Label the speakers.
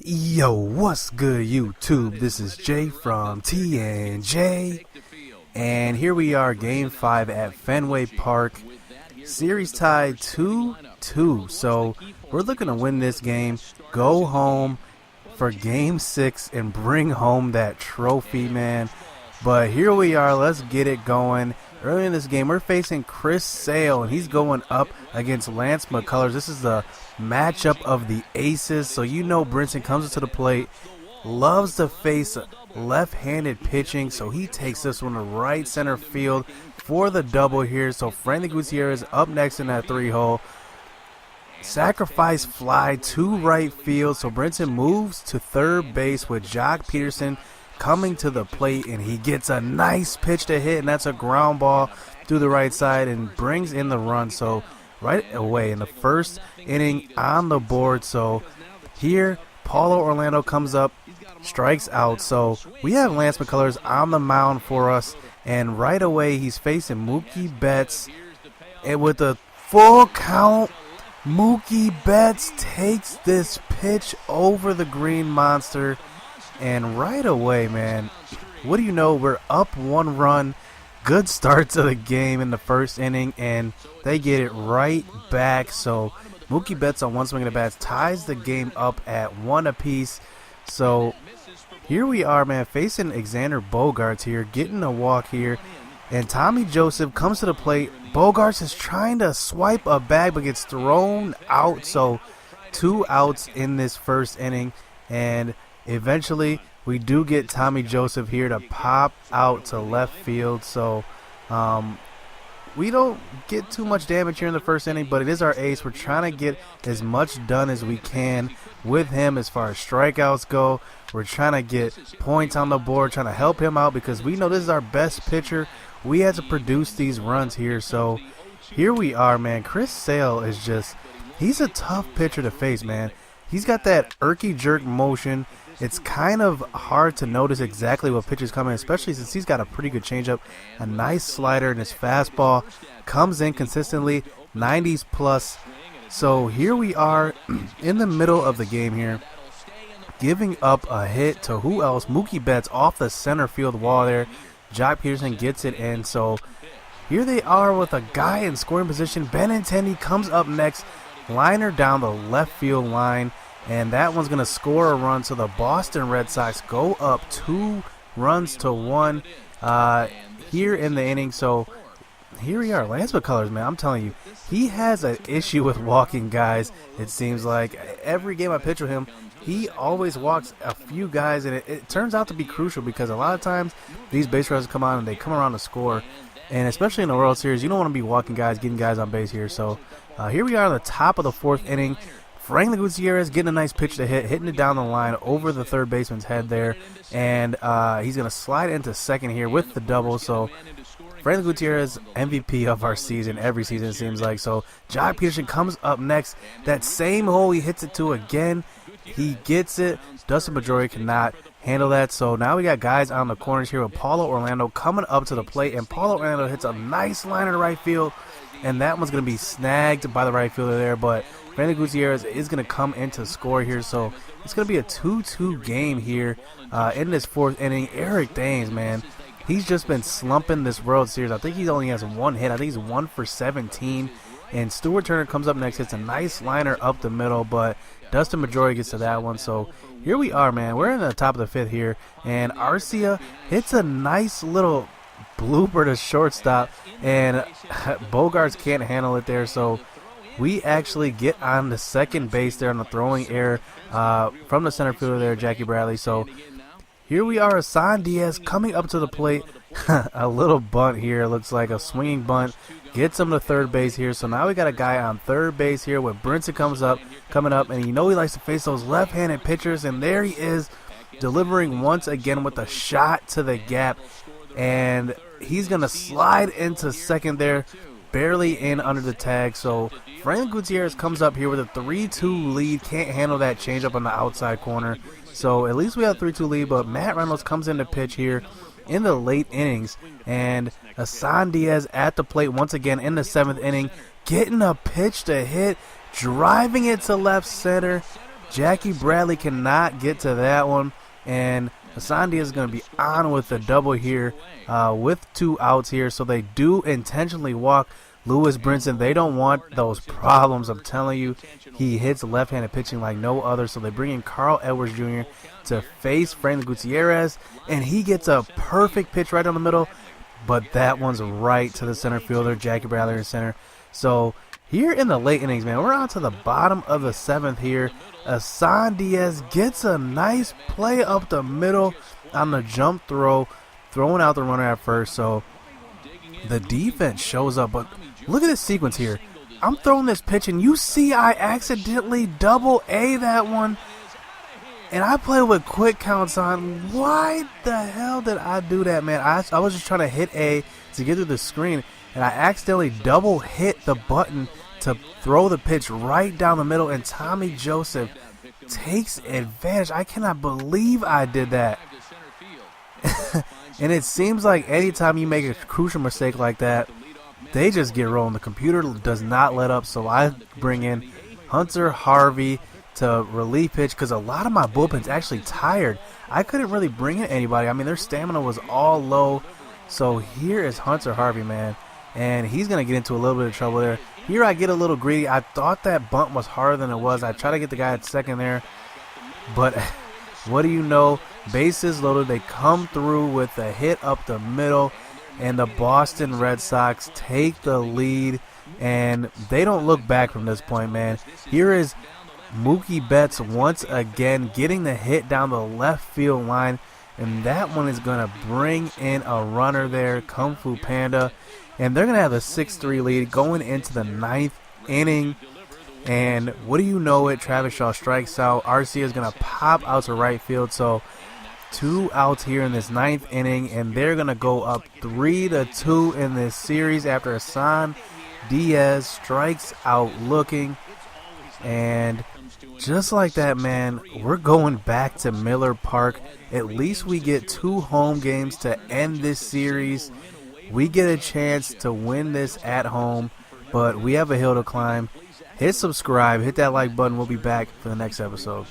Speaker 1: Yo, what's good, YouTube? This is Jay from TNJ, and here we are, Game 5 at Fenway Park. Series tied 2-2, so we're looking to win this game, go home for Game 6, and bring home that trophy, man. But here we are, let's get it going. Early in this game, we're facing Chris Sale, and he's going up against Lance McCullers. This is the matchup of the aces, so you know Brinson comes into the plate, loves to face left-handed pitching, so he takes this one to right center field for the double here. So Frankie Gutierrez up next in that 3-hole. Sacrifice fly to right field, so Brinson moves to third base with Jock Peterson coming to the plate, and he gets a nice pitch to hit, and that's a ground ball through the right side and brings in the run. So right away in the first inning on the board. So here Paulo Orlando comes up, strikes out. So we have Lance McCullers on the mound for us, and right away he's facing Mookie Betts, and with a full count, Mookie Betts takes this pitch over the green monster. And right away, man, what do you know? We're up 1 run. Good start to the game in the first inning, and they get it right back. So Mookie Betts on one swing of the bat ties the game up at 1 apiece. So here we are, man, facing Xander Bogaerts here, getting a walk here. And Tommy Joseph comes to the plate. Bogaerts is trying to swipe a bag but gets thrown out. So 2 outs in this first inning, and eventually we do get Tommy Joseph here to pop out to left field. So we don't get too much damage here in the first inning, but it is our ace. We're trying to get as much done as we can with him as far as strikeouts go. We're trying to get points on the board, trying to help him out because we know this is our best pitcher. We had to produce these runs here. So here we are, man. Chris Sale is just, he's a tough pitcher to face, man. He's got that erky jerk motion. It's kind of hard to notice exactly what pitch is coming, especially since he's got a pretty good changeup, a nice slider, and his fastball comes in consistently, 90s plus. So here we are in the middle of the game here, giving up a hit to who else? Mookie Betts off the center field wall there. Jock Peterson gets it in. So here they are with a guy in scoring position. Benintendi comes up next, liner down the left field line. And that one's going to score a run, so the Boston Red Sox go up 2-1 here in the inning. So here we are. Lance McCullers, man, I'm telling you, he has an issue with walking guys. It seems like every game I pitch with him, he always walks a few guys, and it turns out to be crucial because a lot of times these base runners come on and they come around to score. And especially in the World Series, you don't want to be walking guys, getting guys on base here. So here we are on the top of the 4th inning. Frankie Gutierrez getting a nice pitch to hit, hitting it down the line over the third baseman's head there. And he's going to slide into second here with the double. So Frankie Gutierrez, MVP of our season, every season it seems like. So Jock Peterson comes up next. That same hole he hits it to again. He gets it. Dustin Pedroia cannot handle that. So now we got guys on the corners here with Paulo Orlando coming up to the plate. And Paulo Orlando hits a nice liner to right field. And that one's going to be snagged by the right fielder there. But Frankie Gutierrez is going to come in to score here. So it's going to be a 2-2 game here in this 4th inning. Eric Thames, man, he's just been slumping this World Series. I think he only has 1 hit. I think he's 1 for 17. And Stuart Turner comes up next. Hits a nice liner up the middle. But Dustin Pedroia gets to that one. So here we are, man. We're in the top of the 5th here. And Arcia hits a nice little blooper to shortstop, and Bogaerts can't handle it there. So we actually get on the second base there on the throwing error from the center fielder there, Jackie Bradley. So here we are, Hassan Diaz coming up to the plate. A little bunt here, looks like a swinging bunt, gets him to third base here. So now we got a guy on third base here with Brinson coming up, and you know he likes to face those left-handed pitchers, and there he is delivering once again with a shot to the gap. And he's going to slide into second there, barely in under the tag. So Frankie Gutierrez comes up here with a 3-2 lead. Can't handle that changeup on the outside corner. So at least we have a 3-2 lead, but Matt Reynolds comes in to pitch here in the late innings. And Hassan Diaz at the plate once again in the 7th inning, getting a pitch to hit, driving it to left center. Jackie Bradley cannot get to that one, and Hassan Diaz is going to be on with the double here with 2 outs here. So they do intentionally walk Lewis Brinson. They don't want those problems. I'm telling you, he hits left-handed pitching like no other. So they bring in Carl Edwards Jr. to face Franklin Gutierrez, and he gets a perfect pitch right down the middle, but that one's right to the center fielder, Jackie Bradley in center. So here in the late innings, man, we're on to the bottom of the 7th here. Hassan Diaz gets a nice play up the middle on the jump throw, throwing out the runner at first. So the defense shows up, but look at this sequence here. I'm throwing this pitch, and you see I accidentally double A that one, and I play with quick counts on. Why the hell did I do that, man? I was just trying to hit A to get through the screen, and I accidentally double hit the button to throw the pitch right down the middle, and Tommy Joseph takes advantage. I cannot believe I did that. And it seems like anytime you make a crucial mistake like that, they just get rolling. The computer does not let up, so I bring in Hunter Harvey to relief pitch because a lot of my bullpen's actually tired. I couldn't really bring in anybody. I mean, their stamina was all low. So here is Hunter Harvey, man, and he's going to get into a little bit of trouble there. Here I get a little greedy. I thought that bunt was harder than it was. I try to get the guy at second there, but what do you know? Bases loaded. They come through with a hit up the middle, and the Boston Red Sox take the lead, and they don't look back from this point, man. Here is Mookie Betts once again getting the hit down the left field line, and that one is going to bring in a runner there, Kung Fu Panda, and they're going to have a 6-3 lead going into the 9th inning. And what do you know it? Travis Shaw strikes out. Arcia is going to pop out to right field. So 2 outs here in this 9th inning, and they're going to go up 3-2 in this series after Hassan Diaz strikes out looking. And just like that, man, we're going back to Miller Park. At least we get 2 home games to end this series. We get a chance to win this at home, but we have a hill to climb. Hit subscribe, hit that like button. We'll be back for the next episode.